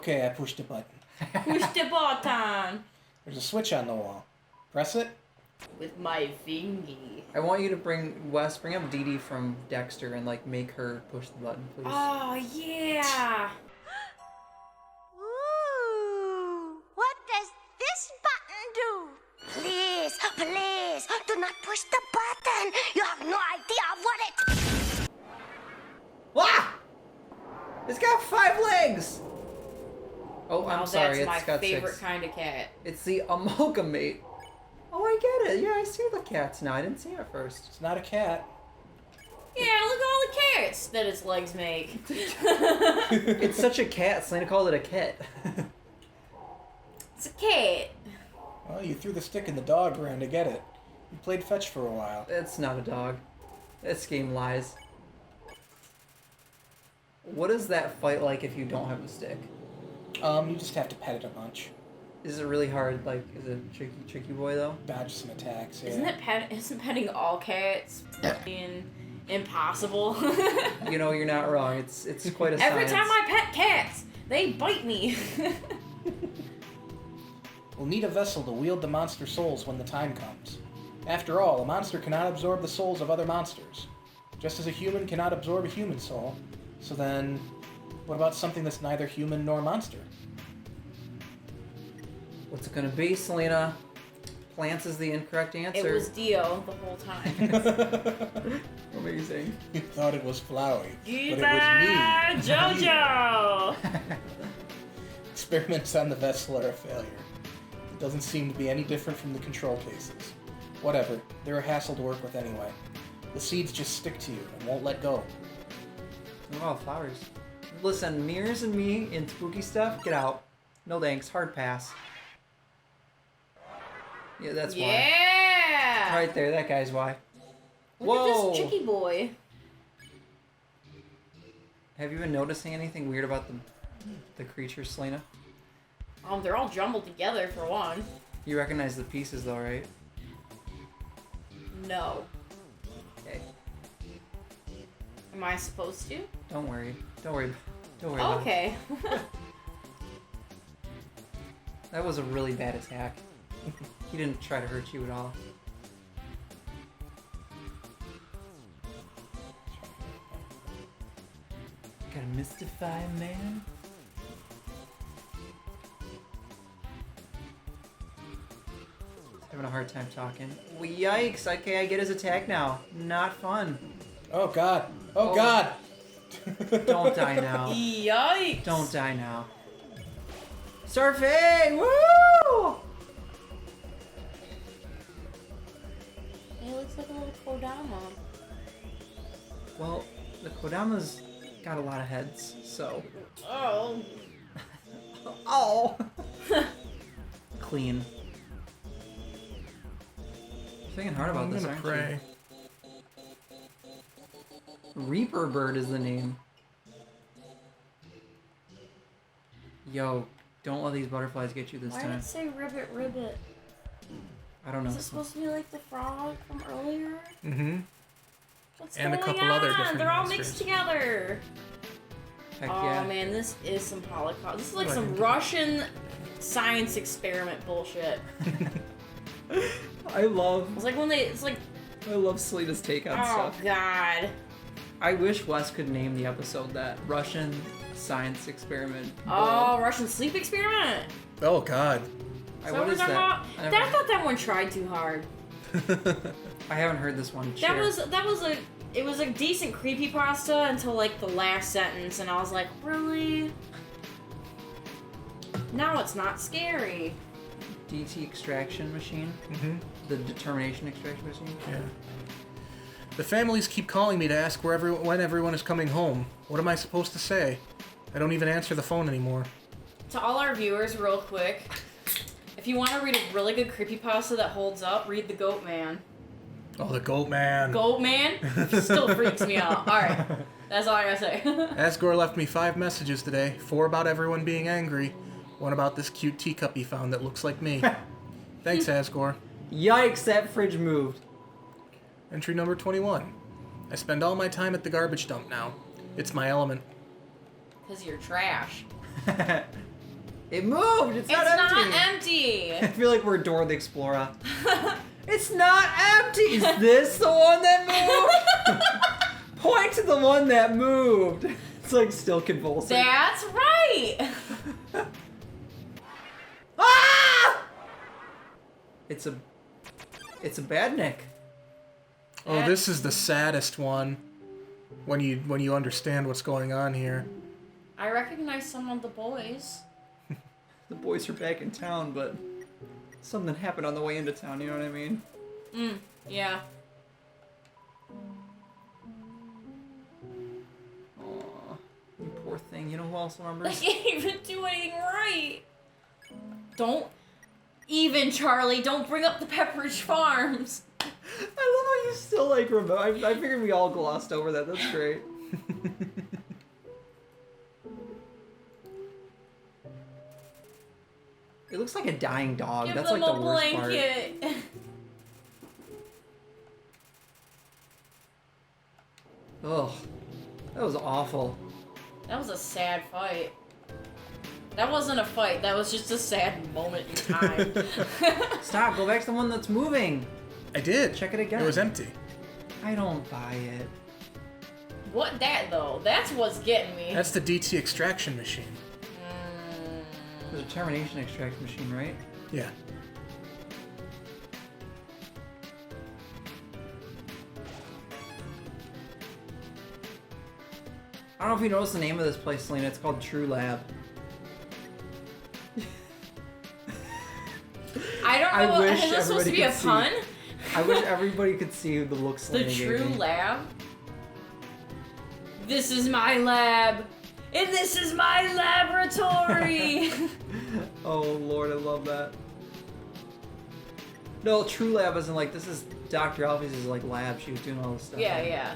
Okay, I pushed a button. Push the button. There's a switch on the wall. Press it. With my fingy. I want you to bring up Dee Dee from Dexter and like make her push the button, please. Oh yeah. Ooh, what does this button do? Please, please, do not push the button. You have no idea what it... Ah! It's got 5 legs! Oh, Now I'm sorry, that's my it's got favorite 6. kind of cat. It's the amalgamate. Oh, I get it. Yeah, I see the cats now. I didn't see it at first. It's not a cat. Yeah, look at all the carrots that its legs make. It's such a cat. Selena called it a cat. It's a cat. Well, you threw the stick and the dog ran to get it. You played fetch for a while. It's not a dog. This game lies. What is that fight like if you don't have a stick? You just have to pet it a bunch. Is it really hard? Like, is it tricky boy though? Dodge some attacks, yeah. Isn't petting all cats being impossible? You know, you're not wrong. It's quite a Every science. time I pet cats, they bite me. We'll need a vessel to wield the monster souls when the time comes. After all, a monster cannot absorb the souls of other monsters. Just as a human cannot absorb a human soul. So then, what about something that's neither human nor monster? What's it gonna be, Selena? Plants is the incorrect answer. It was Dio the whole time. Amazing. You thought it was Flowey, but it Goodbye, was me. JoJo! Experiments on the vessel are a failure. It doesn't seem to be any different from the control cases. Whatever, they're a hassle to work with anyway. The seeds just stick to you and won't let go. Oh, flowers. Listen, mirrors and me in spooky stuff, get out. No thanks, hard pass. Yeah, that's why. Yeah! Right there, that guy's why. Look Whoa! at this chicky boy. Have you been noticing anything weird about the creatures, Selena? They're all jumbled together for one. You recognize the pieces though, right? No. Okay. Am I supposed to? Don't worry. Don't worry. Don't worry about it. Okay. That was a really bad attack. He didn't try to hurt you at all. Gotta mystify a man. Having a hard time talking. Well, yikes! Okay, I get his attack now. Not fun. Oh god! Oh god! Don't die now. Yikes! Don't die now. Surfing! Woo! He looks like a little Kodama. Well, the Kodama's got a lot of heads, so. Oh. Oh! Clean. You're thinking hard about this, aren't you? Reaper Bird is the name. Yo, don't let these butterflies get you this Why did time. it say ribbit ribbit? I don't know. Is it supposed to be like the frog from earlier? Mm-hmm. What's And a going couple on? other different They're all monsters. mixed together. Heck Oh yeah. man, this is some Holocaust. This is like What? some Russian science experiment bullshit. I love It's like when they, it's like, Selena's take on oh stuff. god. I wish Wes could name the episode that. Russian science experiment. Oh, Russian sleep experiment. Oh god. Is What we're is talking that? about? I thought that one tried too hard. I haven't heard this one. It was a decent creepypasta until like the last sentence, and I was like, really? Now it's not scary. DT extraction machine? Mm-hmm. The determination extraction machine? Yeah. The families keep calling me to ask when everyone is coming home. What am I supposed to say? I don't even answer the phone anymore. To all our viewers, real quick, if you want to read a really good creepypasta that holds up, read The Goat Man. Oh, the Goat Man. Goat Man still freaks me out. Alright, that's all I gotta say. Asgore left me 5 messages today. 4 about everyone being angry. 1 about this cute teacup he found that looks like me. Thanks, Asgore. Yikes, that fridge moved. Entry number 21. I spend all my time at the garbage dump now. It's my element. Because you're trash. It moved! It's not empty! I feel like we're Dora the Explorer. It's not empty! Is this the one that moved? Point to the one that moved. It's like still convulsing. That's right! Ah! It's a badnik. Oh, this is the saddest one. When you understand what's going on here. I recognize some of the boys. The boys are back in town, but something happened on the way into town, you know what I mean? Yeah. Aw, you poor thing. You know who else I remembers? can't even do anything right. Don't even, Charlie. Don't bring up the Pepperidge Farms. I love how you still like remember. I figured we all glossed over that. That's great. It looks like a dying dog. Give That's them like the a worst blanket. part. Ugh, that was awful. That was a sad fight. That wasn't a fight. That was just a sad moment in time. Stop. Go back to the one that's moving. I did. Check it again. It was empty. I don't buy it. What that though? That's what's getting me. That's the DT extraction machine. There's a termination extraction machine, right? Yeah. I don't know if you noticed the name of this place, Selena. It's called True Lab. I don't know. wish Is this supposed to everybody be a could see. pun? I wish everybody could see the look The Selena gave True me. Lab? This is my lab. And this is my laboratory. Oh Lord, I love that. No, True Lab isn't like, this is Dr. Alphys' like lab. She was doing all this stuff. Yeah, yeah.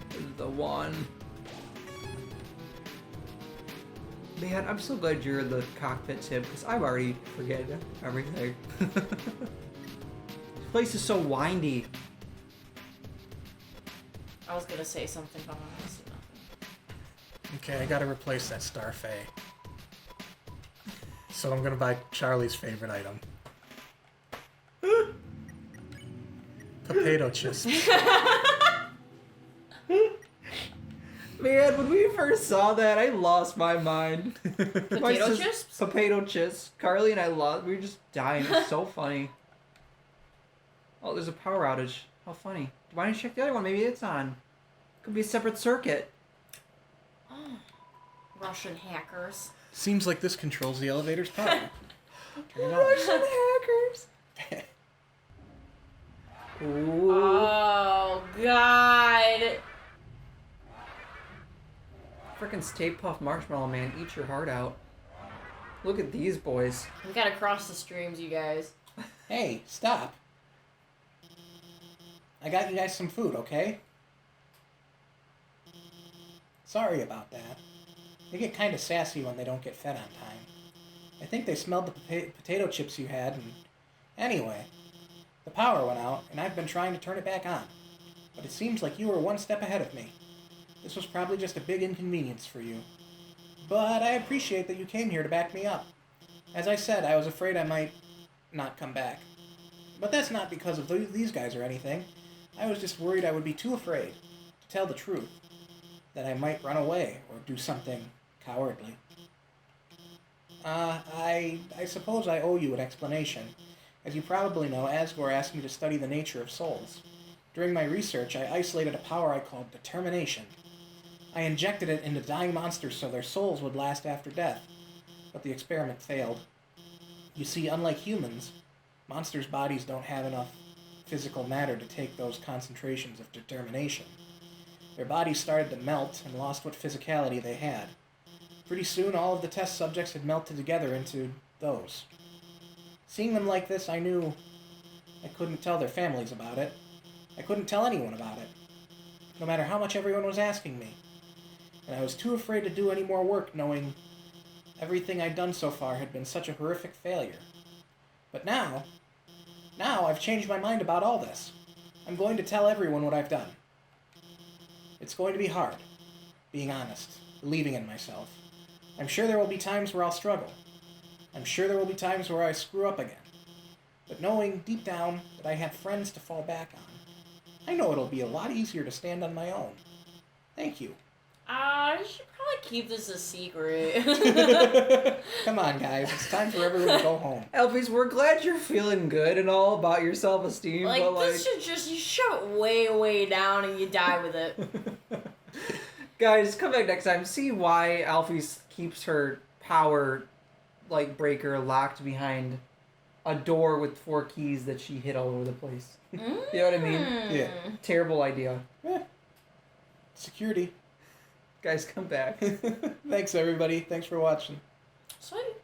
This is the one. Man, I'm so glad you're the cockpit tip, because I'm already forgetting everything. This place is so windy. I was gonna say something, but I'm not gonna say nothing. Okay, I gotta replace that Starfay. So I'm gonna buy Charlie's favorite item. Potato chips. Man, when we first saw that, I lost my mind. Potato chips? Potato chips. Carly and I lost. We were just dying. It's so funny. Oh, there's a power outage. How funny. Why don't you check the other one? Maybe it's on. Could be a separate circuit. Russian hackers. Seems like this controls the elevator's power. Turn it on. Russian hackers. Ooh. Oh, God. Frickin' Stay Puft Marshmallow Man, eat your heart out. Look at these boys. We gotta cross the streams, you guys. Hey, stop. I got you guys some food, okay? Sorry about that. They get kind of sassy when they don't get fed on time. I think they smelled the potato chips you had, and... Anyway, the power went out, and I've been trying to turn it back on. But it seems like you were one step ahead of me. This was probably just a big inconvenience for you. But I appreciate that you came here to back me up. As I said, I was afraid I might not come back. But that's not because of these guys or anything. I was just worried I would be too afraid to tell the truth. That I might run away or do something cowardly. I suppose I owe you an explanation. As you probably know, Asgore asked me to study the nature of souls. During my research, I isolated a power I called determination. I injected it into dying monsters so their souls would last after death. But the experiment failed. You see, unlike humans, monsters' bodies don't have enough physical matter to take those concentrations of determination. Their bodies started to melt and lost what physicality they had. Pretty soon, all of the test subjects had melted together into those. Seeing them like this, I knew I couldn't tell their families about it. I couldn't tell anyone about it, no matter how much everyone was asking me. And I was too afraid to do any more work, knowing everything I'd done so far had been such a horrific failure. But now I've changed my mind about all this. I'm going to tell everyone what I've done. It's going to be hard, being honest, believing in myself. I'm sure there will be times where I'll struggle. I'm sure there will be times where I screw up again. But knowing deep down that I have friends to fall back on, I know it'll be a lot easier to stand on my own. Thank you. You should probably keep this a secret. Come on, guys. It's time for everyone to go home. Elfies, we're glad you're feeling good and all about your self-esteem, like, but this should just, you shove it way, way down and you die with it. Guys, come back next time. See why Alphys keeps her power, like, breaker locked behind a door with 4 keys that she hid all over the place. You know what I mean? Yeah. Terrible idea. Security. Guys, come back. Thanks, everybody. Thanks for watching. Sweet.